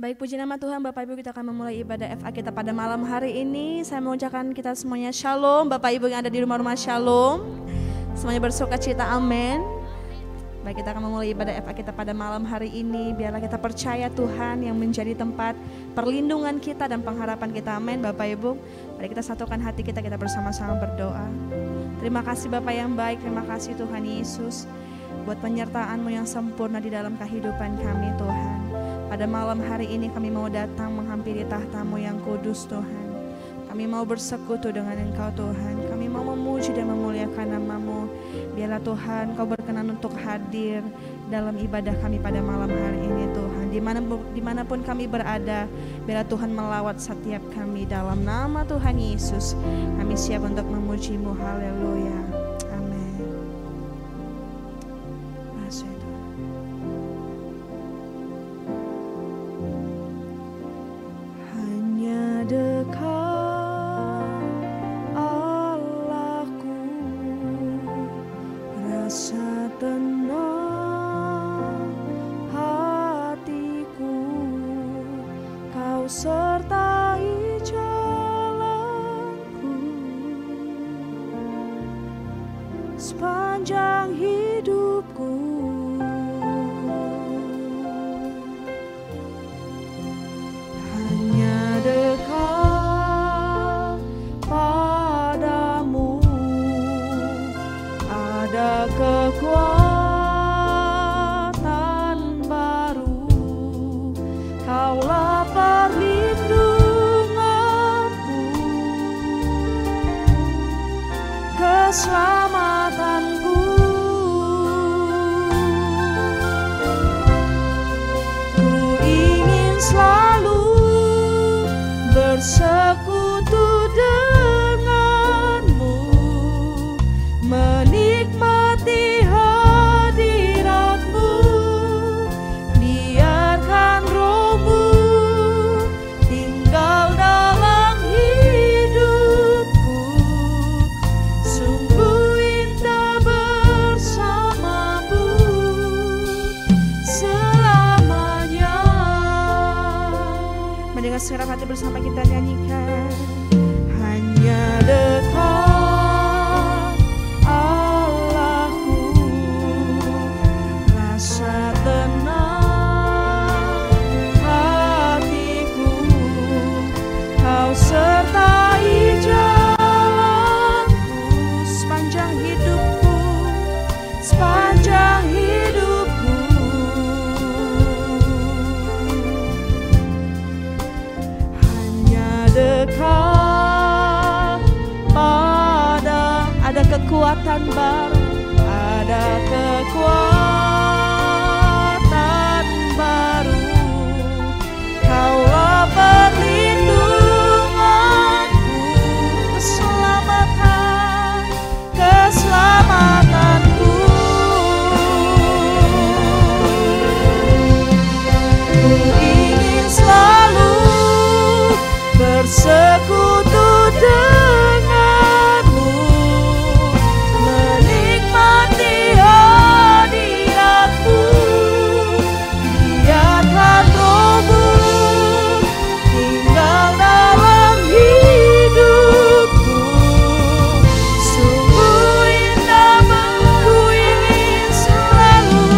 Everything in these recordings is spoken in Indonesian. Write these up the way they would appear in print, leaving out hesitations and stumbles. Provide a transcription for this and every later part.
Baik, puji nama Tuhan. Bapak Ibu, kita akan memulai ibadah FA kita pada malam hari ini. Saya mengucapkan kita semuanya shalom. Bapak Ibu yang ada di rumah-rumah shalom. Semuanya bersuka cita, amin. Baik, kita akan memulai ibadah FA kita pada malam hari ini. Biarlah kita percaya Tuhan yang menjadi tempat perlindungan kita dan pengharapan kita, amin. Bapak Ibu, mari kita satukan hati kita bersama-sama berdoa. Terima kasih Bapak yang baik, terima kasih Tuhan Yesus buat penyertaan-Mu yang sempurna di dalam kehidupan kami Tuhan. Pada malam hari ini kami mau datang menghampiri tahta-Mu yang kudus Tuhan. Kami mau bersekutu dengan Engkau Tuhan. Kami mau memuji dan memuliakan nama-Mu. Biarlah Tuhan Kau berkenan untuk hadir dalam ibadah kami pada malam hari ini Tuhan. Dimanapun kami berada, biarlah Tuhan melawat setiap kami dalam nama Tuhan Yesus. Kami siap untuk memuji-Mu, haleluya. Sepanjang hidupku, hanya dekat padamu, ada kekuatan baru. Kaulah perlindunganku, keselamatanku. Ku ingin selalu bersekutu denganmu, menikmati hadiratmu. Biarkan Roh-Mu tinggal dalam hidupku. Sungguh indah bersamamu selamanya. Mendengar segenap hati bersama kita nyanyikan. Hanya dekat Allahku, rasa tenang hatiku. Kau sertai jalanku sepanjang hidupku, sepanjang hidupku. Hanya dekat pada, ada kekuatan baru, ada kekuatan baru. Kaulah perlindunganku, keselamatan, keselamatanku. Ku ingin selalu bersekutu denganmu, menikmati hadiratmu. Biarkan Roh-Mu tinggal dalam hidupku. Sungguh indah, ku ingin selalu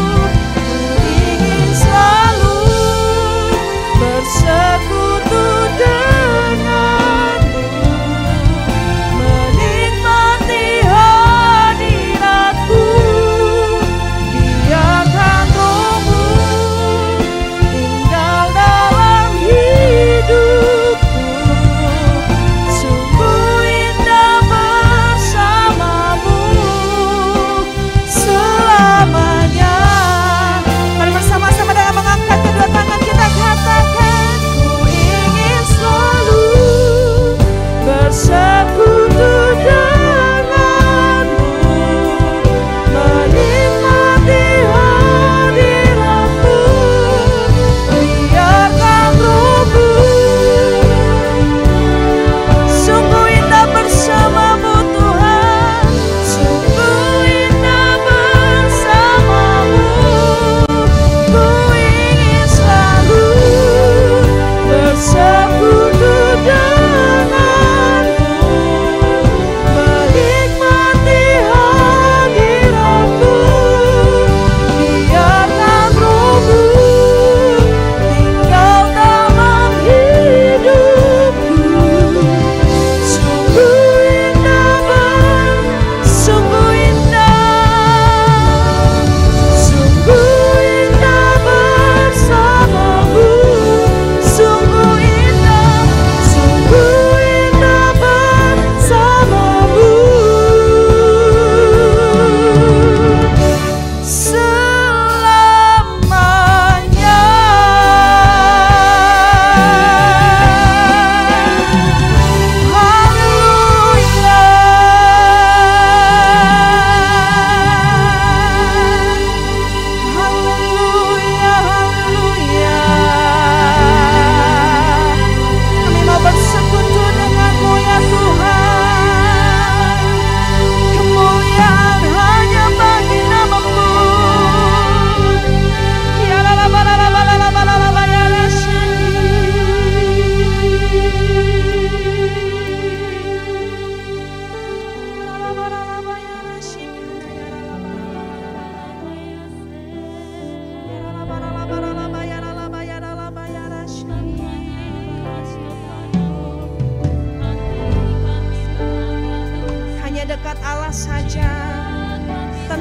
bersekutu denganmu,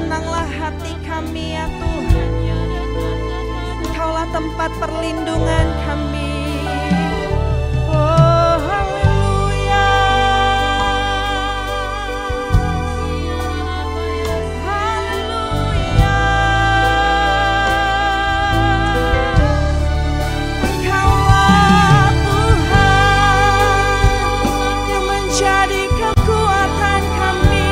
Tenanglah hati kami ya Tuhan. Engkaulah tempat perlindungan kami. Oh haleluya. Haleluya. Engkaulah Tuhan yang menjadi kekuatan kami.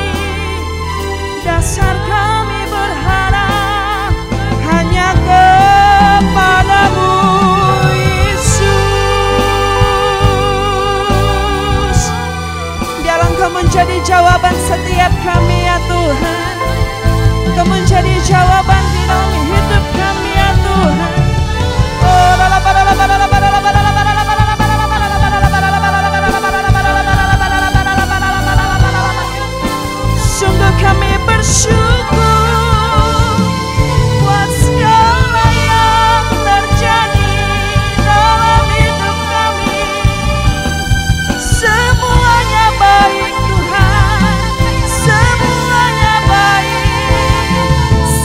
Dasar kami berharap hanya kepadamu Yesus. Biarlah Engkau menjadi jawaban setiap kami ya Tuhan. Engkau menjadi jawaban di dalam hidup kami ya Tuhan. Oh sungguh kami bersyukur buat segala yang terjadi dalam hidup kami. Semuanya baik Tuhan, semuanya baik,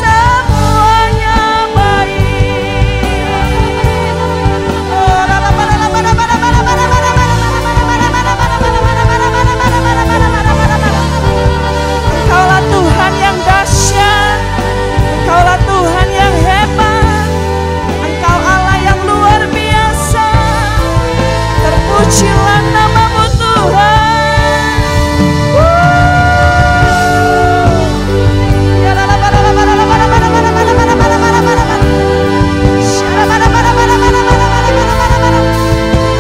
semuanya baik. Engkaulah Tuhan yang dahsyat, Engkaulah Tuhan yang hebat, Engkau Allah yang luar biasa. Terpujilah namamu Tuhan.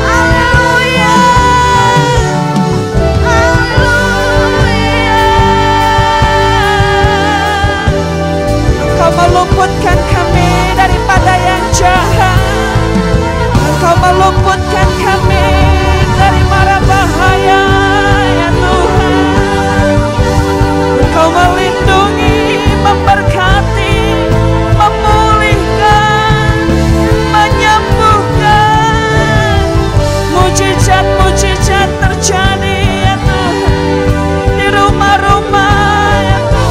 Haleluya. Engkau meluputkan kami daripada yang jahat. Engkau meluputkan kami dari mara bahaya ya Tuhan. Engkau melindungi, memberkati, memulihkan, menyembuhkan. Mujizat-mujizat terjadi ya Tuhan di rumah-rumah ya Tuhan.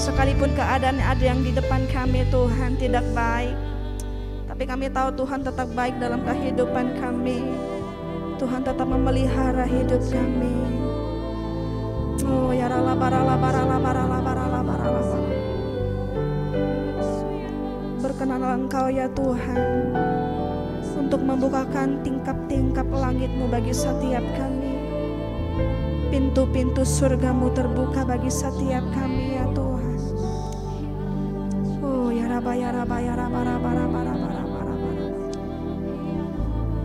Sekalipun keadaan ada yang di depan kami Tuhan tidak baik, tapi kami tahu Tuhan tetap baik dalam kehidupan kami. Tuhan tetap memelihara hidup kami. Oh ya rala barala barala barala barala barala. Berkenanlah Engkau ya Tuhan untuk membukakan tingkap-tingkap langit-Mu bagi setiap kami. Pintu-pintu surga-Mu terbuka bagi setiap kami ya Tuhan. Oh ya raba ya raba ya raba raba raba raba raba raba.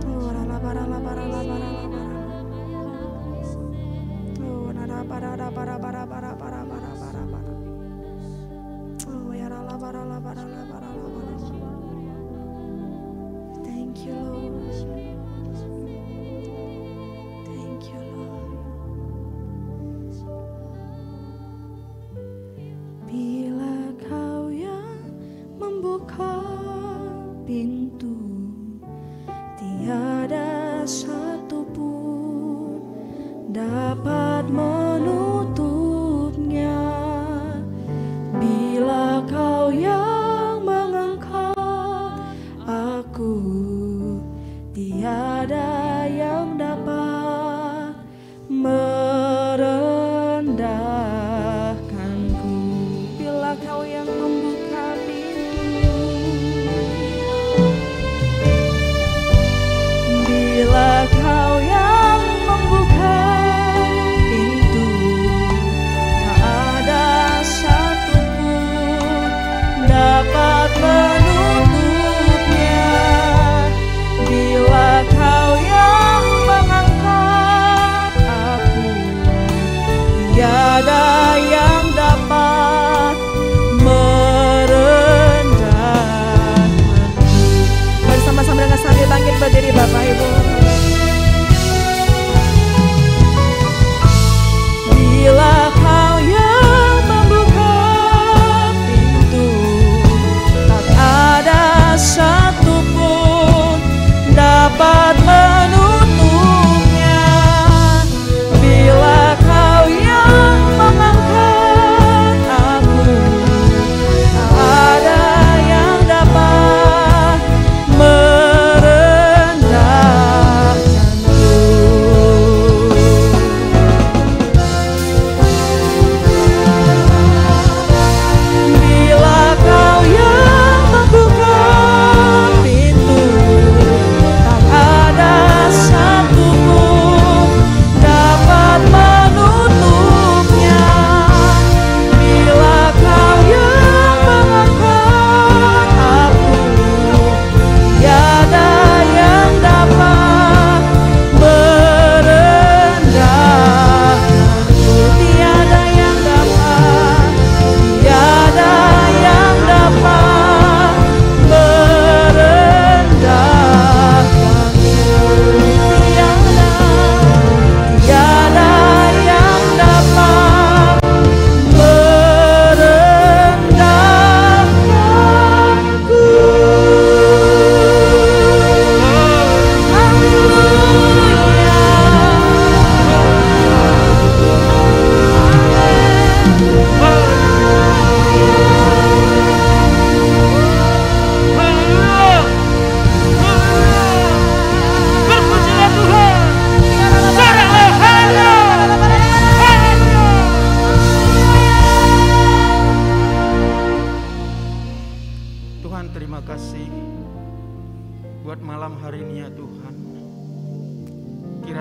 Oh rala barala barala barala barala. Oh nara barala barala barala barala barala barala. Oh ya rala barala barala barala barala. Thank you Lord. Thank you Lord. Bila Kau yang membuka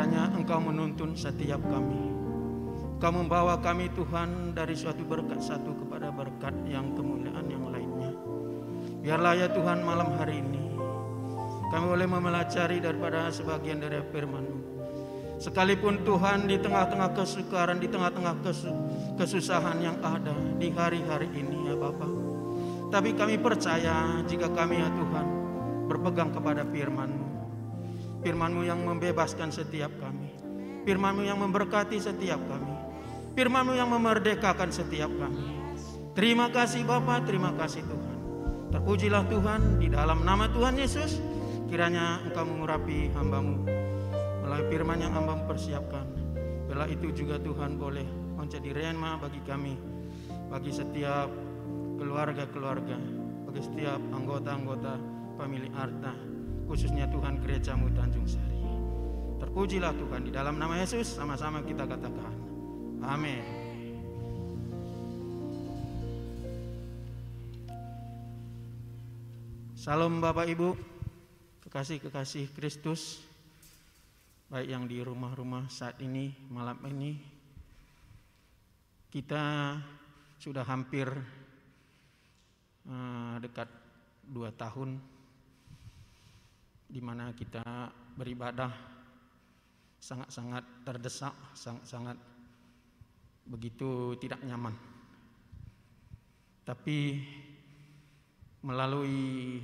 kiranya Engkau menuntun setiap kami. Engkau membawa kami Tuhan dari suatu berkat satu kepada berkat yang kemuliaan yang lainnya. Biarlah ya Tuhan malam hari ini kami boleh mempelajari daripada sebagian dari firman-Mu. Sekalipun Tuhan di tengah-tengah kesukaran, di tengah-tengah kesusahan yang ada di hari-hari ini ya Bapa. Tapi kami percaya jika kami ya Tuhan berpegang kepada firman-Mu. Firman-Mu yang membebaskan setiap kami. Firman-Mu yang memberkati setiap kami. Firman-Mu yang memerdekakan setiap kami. Terima kasih Bapa, terima kasih Tuhan. Terpujilah Tuhan di dalam nama Tuhan Yesus. Kiranya Engkau mengurapi hamba-Mu melalui firman yang Hamba persiapkan. Bila itu juga Tuhan boleh menjadi rema bagi kami, bagi setiap keluarga-keluarga, bagi setiap anggota-anggota pemilik harta, khususnya Tuhan gereja-Mu Tanjung Sari. Terpujilah Tuhan di dalam nama Yesus, sama-sama kita katakan amin. Salam Bapak Ibu, kekasih-kekasih Kristus, baik yang di rumah-rumah saat ini, malam ini. Kita sudah hampir dekat 2 tahun di mana kita beribadah sangat-sangat terdesak, sangat-sangat begitu tidak nyaman. Tapi melalui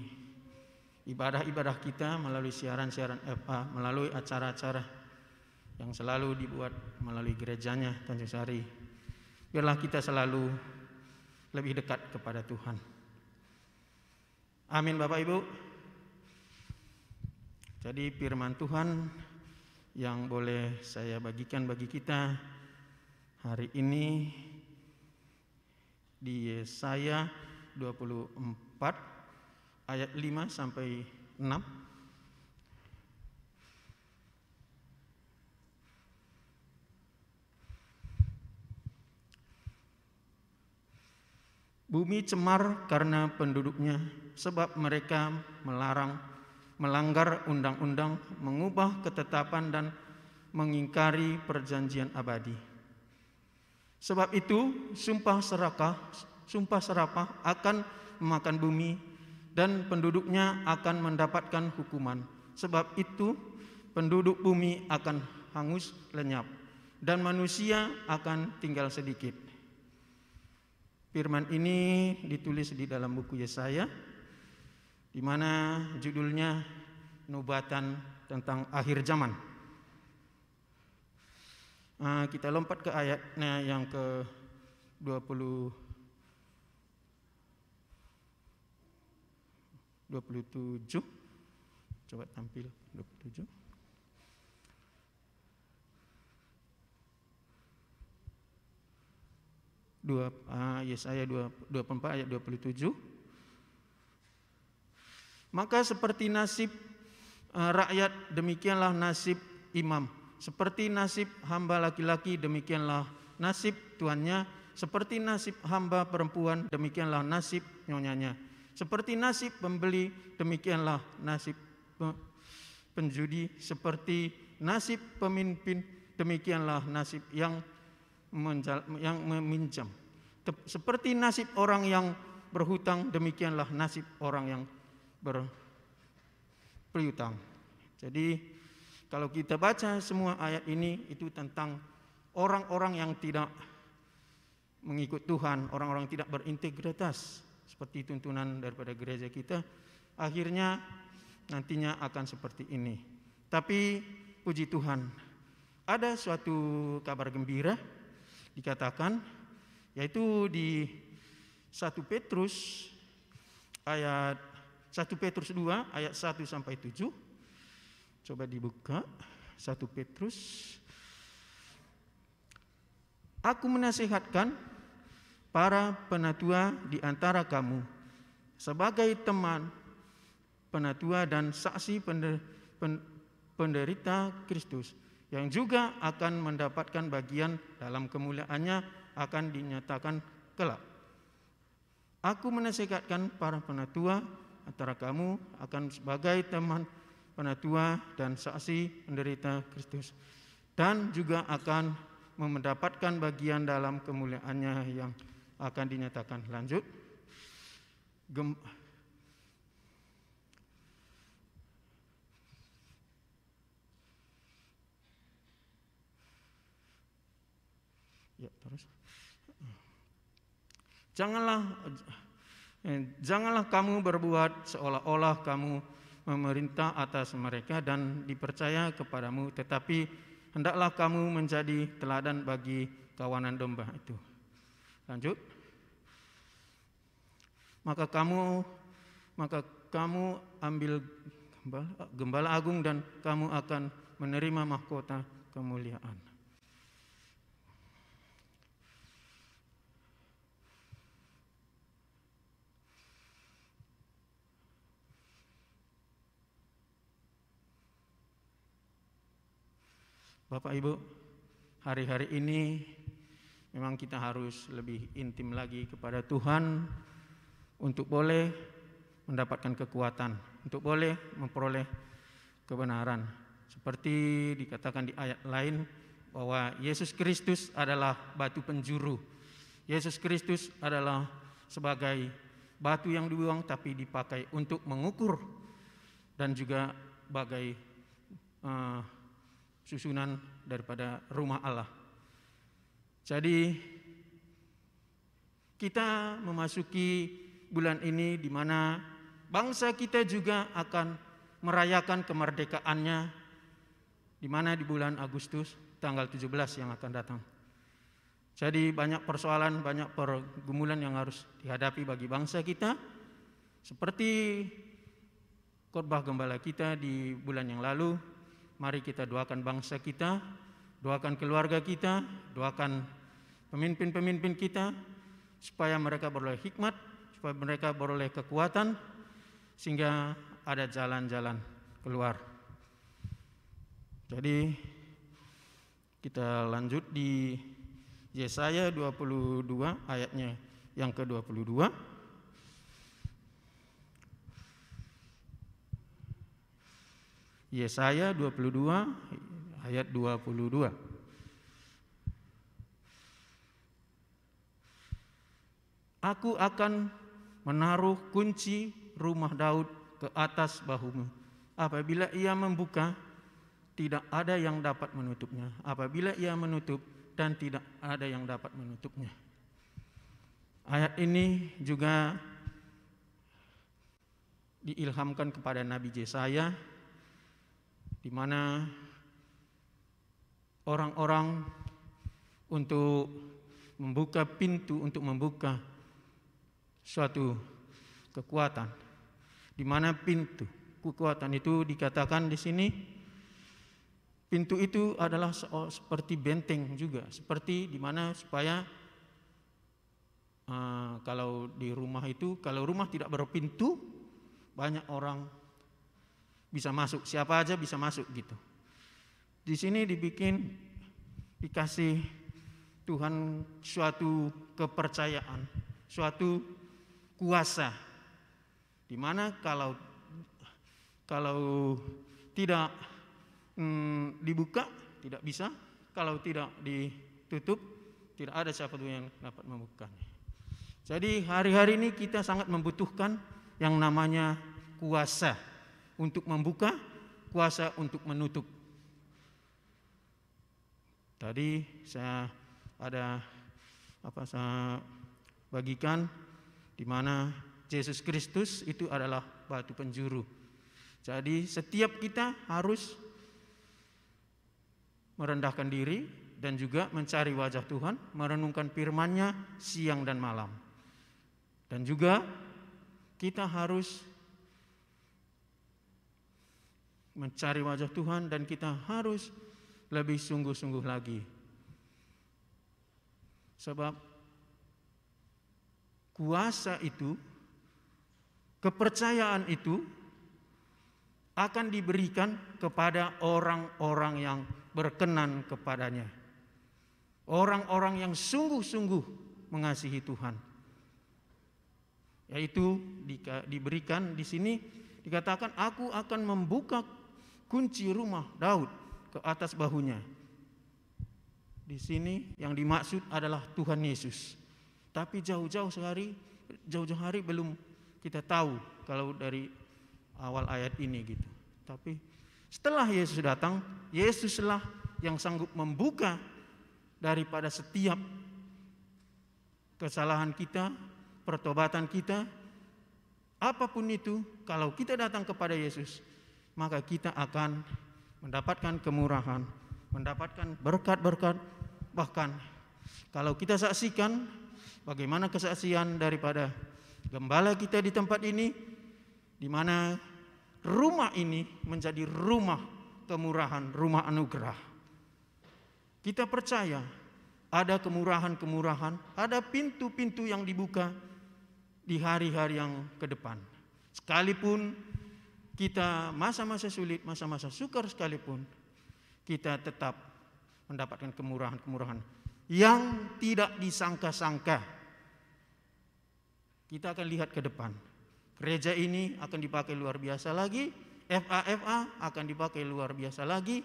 ibadah-ibadah kita, melalui siaran-siaran FA, melalui acara-acara yang selalu dibuat melalui gerejanya Tanjung Sari, biarlah kita selalu lebih dekat kepada Tuhan. Amin Bapak Ibu. Jadi firman Tuhan yang boleh saya bagikan bagi kita hari ini di Yesaya 24 ayat 5 sampai 6. Bumi cemar karena penduduknya, sebab mereka melanggar undang-undang, mengubah ketetapan dan mengingkari perjanjian abadi. Sebab itu sumpah serapah akan memakan bumi dan penduduknya akan mendapatkan hukuman. Sebab itu penduduk bumi akan hangus lenyap dan manusia akan tinggal sedikit. Firman ini ditulis di dalam buku Yesaya, di mana judulnya Nubatan tentang akhir zaman. Kita lompat ke ayatnya yang ke 27. Coba tampil 27. Yesaya 24 ayat 27. Maka seperti nasib rakyat, demikianlah nasib imam. Seperti nasib hamba laki-laki, demikianlah nasib tuannya. Seperti nasib hamba perempuan, demikianlah nasib nyonyanya. Seperti nasib pembeli, demikianlah nasib penjudi. Seperti nasib pemimpin, demikianlah nasib yang meminjam. Seperti nasib orang yang berhutang, demikianlah nasib orang yang berpiutang. Jadi kalau kita baca semua ayat ini, itu tentang orang-orang yang tidak mengikut Tuhan, orang-orang tidak berintegritas, seperti tuntunan daripada gereja kita, akhirnya nantinya akan seperti ini. Tapi puji Tuhan, ada suatu kabar gembira dikatakan, yaitu di 1 Petrus ayat 1 Petrus 2 ayat 1 sampai 7. Coba dibuka 1 Petrus. Aku menasihatkan para penatua di antara kamu sebagai teman penatua dan saksi penderita Kristus, yang juga akan mendapatkan bagian dalam kemuliaannya akan dinyatakan kelak. Aku menasihatkan para penatua antara kamu akan sebagai teman penatua dan saksi menderita Kristus, dan juga akan mendapatkan bagian dalam kemuliaannya yang akan dinyatakan. Lanjut. Ya, terus. Janganlah kamu berbuat seolah-olah kamu memerintah atas mereka dan dipercaya kepadamu, tetapi hendaklah kamu menjadi teladan bagi kawanan domba itu. Lanjut. Maka kamu ambil gembala agung dan kamu akan menerima mahkota kemuliaan. Bapak Ibu, hari-hari ini memang kita harus lebih intim lagi kepada Tuhan untuk boleh mendapatkan kekuatan, untuk boleh memperoleh kebenaran. Seperti dikatakan di ayat lain bahwa Yesus Kristus adalah batu penjuru. Yesus Kristus adalah sebagai batu yang dibuang tapi dipakai untuk mengukur dan juga bagai susunan daripada rumah Allah. Jadi kita memasuki bulan ini di mana bangsa kita juga akan merayakan kemerdekaannya, di mana di bulan Agustus tanggal 17 yang akan datang. Jadi banyak persoalan, banyak pergumulan yang harus dihadapi bagi bangsa kita. Seperti khotbah gembala kita di bulan yang lalu, mari kita doakan bangsa kita, doakan keluarga kita, doakan pemimpin-pemimpin kita, supaya mereka beroleh hikmat, supaya mereka beroleh kekuatan, sehingga ada jalan-jalan keluar. Jadi kita lanjut di Yesaya 22 ayatnya yang ke-22. Yesaya 22 ayat 22. Aku akan menaruh kunci rumah Daud ke atas bahumu. Apabila ia membuka, tidak ada yang dapat menutupnya. Apabila ia menutup, dan tidak ada yang dapat menutupnya. Ayat ini juga diilhamkan kepada Nabi Yesaya, di mana orang-orang untuk membuka pintu, untuk membuka suatu kekuatan, di mana pintu kekuatan itu dikatakan di sini, pintu itu adalah seperti benteng juga, seperti di mana supaya kalau di rumah itu, kalau rumah tidak berpintu, banyak orang bisa masuk, siapa aja bisa masuk gitu. Di sini dikasih Tuhan suatu kepercayaan, suatu kuasa, di mana kalau tidak dibuka tidak bisa, kalau tidak ditutup tidak ada siapa pun yang dapat membukanya. Jadi hari-hari ini kita sangat membutuhkan yang namanya kuasa untuk membuka, kuasa untuk menutup. Tadi saya bagikan di mana Yesus Kristus itu adalah batu penjuru. Jadi setiap kita harus merendahkan diri dan juga mencari wajah Tuhan, merenungkan firman-Nya siang dan malam. Dan juga kita harus mencari wajah Tuhan dan kita harus lebih sungguh-sungguh lagi. Sebab kuasa itu, kepercayaan itu akan diberikan kepada orang-orang yang berkenan kepadanya. Orang-orang yang sungguh-sungguh mengasihi Tuhan. Yaitu diberikan di sini dikatakan, aku akan membuka kunci rumah Daud ke atas bahunya. Di sini yang dimaksud adalah Tuhan Yesus. Tapi jauh-jauh hari belum kita tahu kalau dari awal ayat ini gitu. Tapi setelah Yesus datang, Yesuslah yang sanggup membuka daripada setiap kesalahan kita, pertobatan kita, apapun itu. Kalau kita datang kepada Yesus, maka kita akan mendapatkan kemurahan, mendapatkan berkat-berkat. Bahkan kalau kita saksikan bagaimana kesaksian daripada gembala kita di tempat ini, di mana rumah ini menjadi rumah kemurahan, rumah anugerah. Kita percaya ada kemurahan-kemurahan, ada pintu-pintu yang dibuka di hari-hari yang ke depan. Sekalipun kita masa-masa sulit, masa-masa sukar sekalipun, kita tetap mendapatkan kemurahan-kemurahan yang tidak disangka-sangka. Kita akan lihat ke depan. Gereja ini akan dipakai luar biasa lagi, FA akan dipakai luar biasa lagi.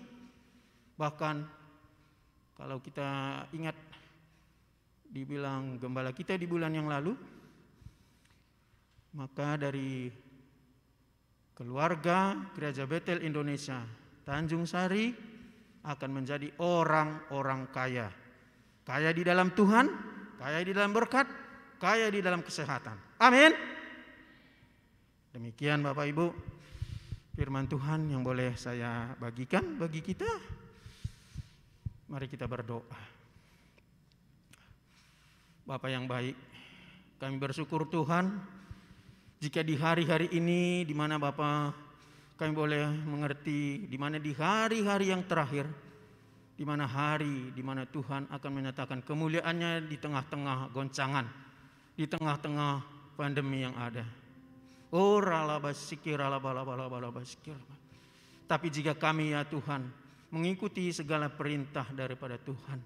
Bahkan kalau kita ingat dibilang gembala kita di bulan yang lalu, maka dari keluarga Gereja Betel Indonesia Tanjung Sari akan menjadi orang-orang kaya. Kaya di dalam Tuhan, kaya di dalam berkat, kaya di dalam kesehatan. Amin. Demikian Bapak Ibu firman Tuhan yang boleh saya bagikan bagi kita. Mari kita berdoa. Bapa yang baik, kami bersyukur Tuhan jika di hari-hari ini di mana Bapa kami boleh mengerti di mana di hari-hari yang terakhir, di mana hari di mana Tuhan akan menyatakan kemuliaannya di tengah-tengah goncangan, di tengah-tengah pandemi yang ada. Oh ralabasikir ralabalabalabasikir. Tapi jika kami ya Tuhan mengikuti segala perintah daripada Tuhan,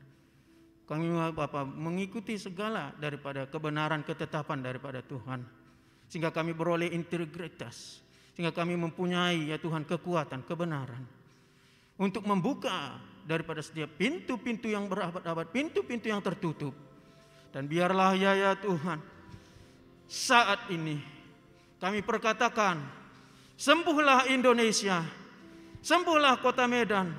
kami Bapa mengikuti segala daripada kebenaran ketetapan daripada Tuhan, sehingga kami beroleh integritas, sehingga kami mempunyai ya Tuhan kekuatan, kebenaran untuk membuka daripada setiap pintu-pintu yang berabad-abad, pintu-pintu yang tertutup. Dan biarlah ya Tuhan, saat ini kami perkatakan, sembuhlah Indonesia, sembuhlah kota Medan,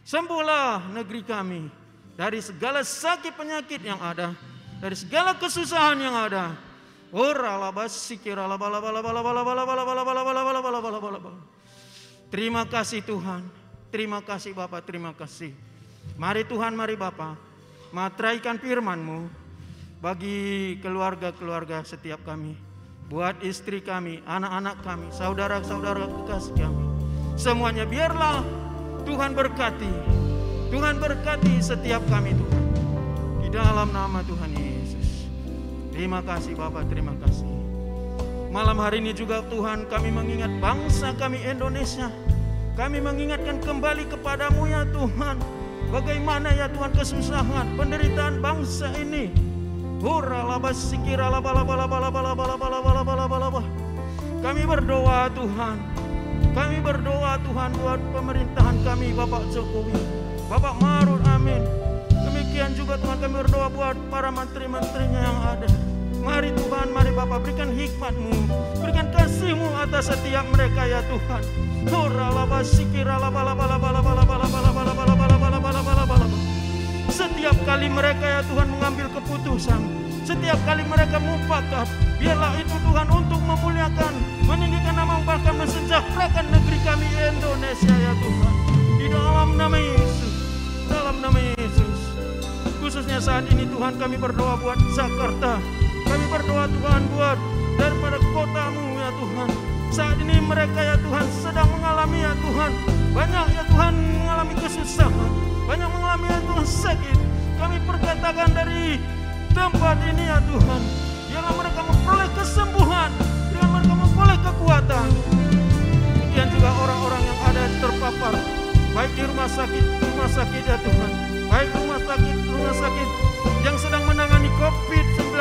sembuhlah negeri kami dari segala sakit penyakit yang ada, dari segala kesusahan yang ada. Terima kasih Tuhan, terima kasih Bapa, terima kasih. Mari Tuhan, mari Bapa, matraikan firman-Mu bagi keluarga-keluarga setiap kami, buat istri kami, anak-anak kami, saudara-saudara kekasih kami. Semuanya biarlah Tuhan berkati, Tuhan berkati setiap kami Tuhan, di dalam nama Tuhan Yesus. Terima kasih Bapak, terima kasih. Malam hari ini juga Tuhan kami mengingat bangsa kami Indonesia. Kami mengingatkan kembali kepadamu ya Tuhan, bagaimana ya Tuhan kesusahan, penderitaan bangsa ini. Kami berdoa Tuhan, kami berdoa Tuhan buat pemerintahan kami Bapak Jokowi, Bapak Maruf Amin. Demikian juga Tuhan kami berdoa buat para menteri-menterinya yang ada. Mari Tuhan, mari Bapa berikan hikmat-Mu, berikan kasih-Mu atas setiap mereka ya Tuhan. Setiap kali mereka ya Tuhan mengambil keputusan, setiap kali mereka mufakat, biarlah itu Tuhan untuk memuliakan, meninggikan nama, bahkan mensejahterakan negeri kami Indonesia ya Tuhan. Di dalam nama Yesus, dalam nama Yesus. Khususnya saat ini Tuhan kami berdoa buat Jakarta. Kami berdoa Tuhan buat daripada kota-Mu ya Tuhan. Saat ini mereka ya Tuhan sedang mengalami ya Tuhan, banyak ya Tuhan mengalami kesusahan, banyak mengalami ya Tuhan sakit. Kami perkatakan dari tempat ini ya Tuhan, biarlah mereka memperoleh kesembuhan, biarlah mereka memperoleh kekuatan. Kemudian juga orang-orang yang ada terpapar, baik di rumah sakit ya Tuhan, baik rumah sakit yang sedang menangani COVID-19.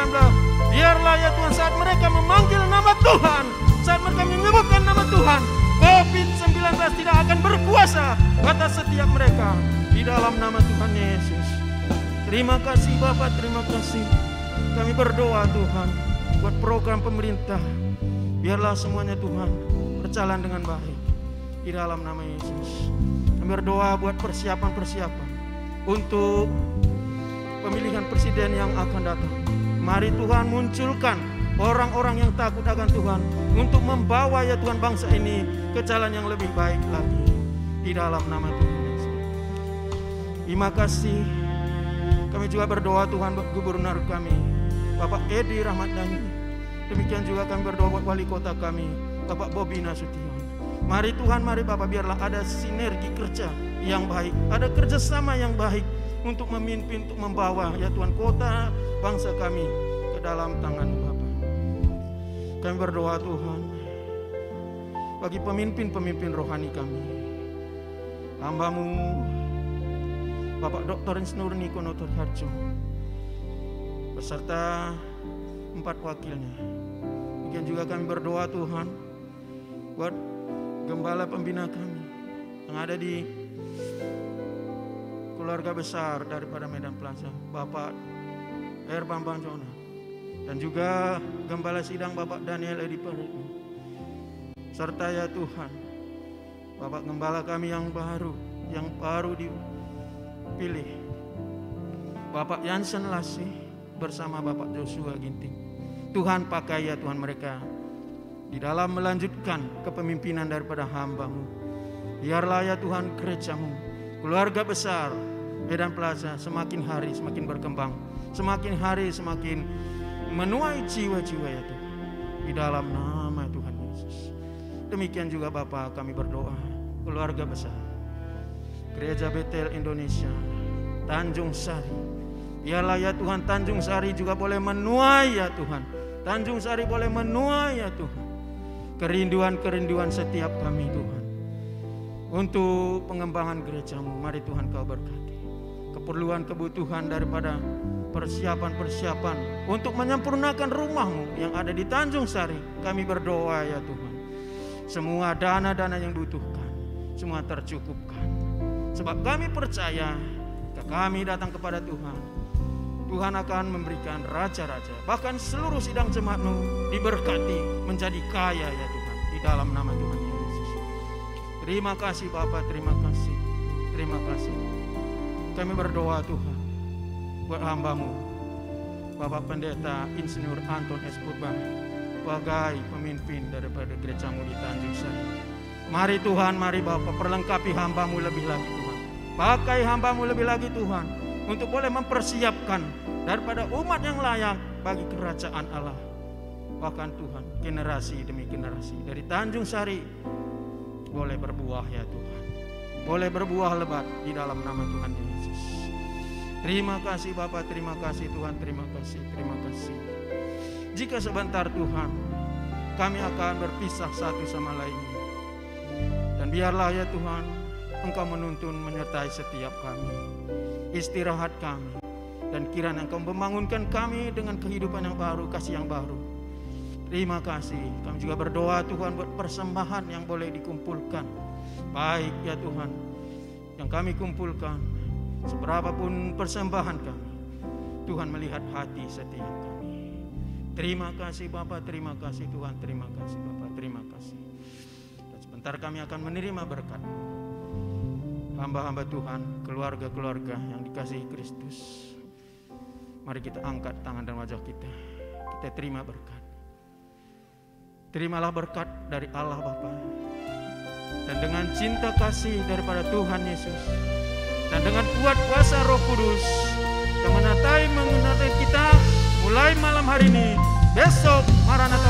Biarlah ya Tuhan saat mereka memanggil nama Tuhan, saat mereka menyebutkan nama Tuhan, COVID-19 tidak akan berkuasa atas setiap mereka. Di dalam nama Tuhan Yesus. Terima kasih Bapak, terima kasih. Kami berdoa Tuhan buat program pemerintah. Biarlah semuanya Tuhan berjalan dengan baik. Di dalam nama Yesus. Kami berdoa buat persiapan-persiapan untuk pemilihan presiden yang akan datang. Mari Tuhan munculkan orang-orang yang takut akan Tuhan untuk membawa ya Tuhan bangsa ini ke jalan yang lebih baik lagi. Di dalam nama Tuhan Yesus. Terima kasih. Kami juga berdoa Tuhan buat gubernur kami, Bapak Edi Rahmat Dhani. Demikian juga kami berdoa buat wali kota kami, Bapak Bobi Nasution. Mari Tuhan, mari Bapak, biarlah ada sinergi kerja yang baik, ada kerjasama yang baik untuk memimpin, untuk membawa ya Tuhan kota bangsa kami ke dalam tangan Bapak. Kami berdoa Tuhan bagi pemimpin-pemimpin rohani kami, hamba-Mu Bapak Dr. Nurni Konotor Harjo beserta 4 wakilnya. Demikian juga kami berdoa Tuhan buat gembala pembina kami yang ada di keluarga besar daripada Medan Plaza, Bapak R. Bambang Jona, dan juga gembala sidang Bapak Daniel Edi Parito, serta ya Tuhan Bapak gembala kami yang baru dipilih, Bapak Yansen Lasih bersama Bapak Joshua Ginting. Tuhan pakai ya Tuhan mereka di dalam melanjutkan kepemimpinan daripada hamba-Mu. Biarlah ya Tuhan gereja-Mu, keluarga besar Medan Plaza semakin hari semakin berkembang, semakin hari semakin menuai jiwa-jiwa ya Tuhan. Di dalam nama Tuhan Yesus. Demikian juga Bapak kami berdoa keluarga besar Gereja Betel Indonesia Tanjung Sari. Biarlah ya Tuhan Tanjung Sari juga boleh menuai ya Tuhan. Tanjung Sari boleh menuai ya Tuhan kerinduan-kerinduan setiap kami Tuhan untuk pengembangan gereja-Mu. Mari Tuhan Kau berkati keperluan kebutuhan daripada persiapan-persiapan untuk menyempurnakan rumah-Mu yang ada di Tanjung Sari. Kami berdoa ya Tuhan, semua dana-dana yang dibutuhkan semua tercukupkan, sebab kami percaya jika kami datang kepada Tuhan, Tuhan akan memberikan raja-raja, bahkan seluruh sidang jemaat-Mu diberkati menjadi kaya ya Tuhan, di dalam nama Tuhan Yesus. Terima kasih Bapak, terima kasih, terima kasih. Kami berdoa Tuhan buat hamba-Mu Bapak Pendeta Insinyur Anton S. Purba sebagai pemimpin daripada gereja-Mu di Tanjung Sari. Mari Tuhan, mari Bapak perlengkapi hamba-Mu lebih lagi Tuhan. Pakai hamba-Mu lebih lagi Tuhan untuk boleh mempersiapkan daripada umat yang layak bagi kerajaan Allah. Bahkan Tuhan generasi demi generasi dari Tanjung Sari boleh berbuah ya Tuhan, boleh berbuah lebat di dalam nama Tuhan Yesus. Terima kasih Bapak, terima kasih Tuhan, terima kasih, terima kasih. Jika sebentar Tuhan kami akan berpisah satu sama lainnya, dan biarlah ya Tuhan Engkau menuntun menyertai setiap kami, istirahat kami, dan kiranya Engkau membangunkan kami dengan kehidupan yang baru, kasih yang baru. Terima kasih. Kami juga berdoa Tuhan buat persembahan yang boleh dikumpulkan. Baik ya Tuhan, yang kami kumpulkan, seberapapun persembahan kami, Tuhan melihat hati setiap kami. Terima kasih Bapak, terima kasih Tuhan, terima kasih Bapak, terima kasih. Dan sebentar kami akan menerima berkat hamba-hamba Tuhan, keluarga-keluarga yang dikasihi Kristus. Mari kita angkat tangan dan wajah kita. Kita terima berkat. Terimalah berkat dari Allah Bapa. Dan dengan cinta kasih daripada Tuhan Yesus, dan dengan kuat kuasa Roh Kudus yang menatai kita mulai malam hari ini, besok Maranatha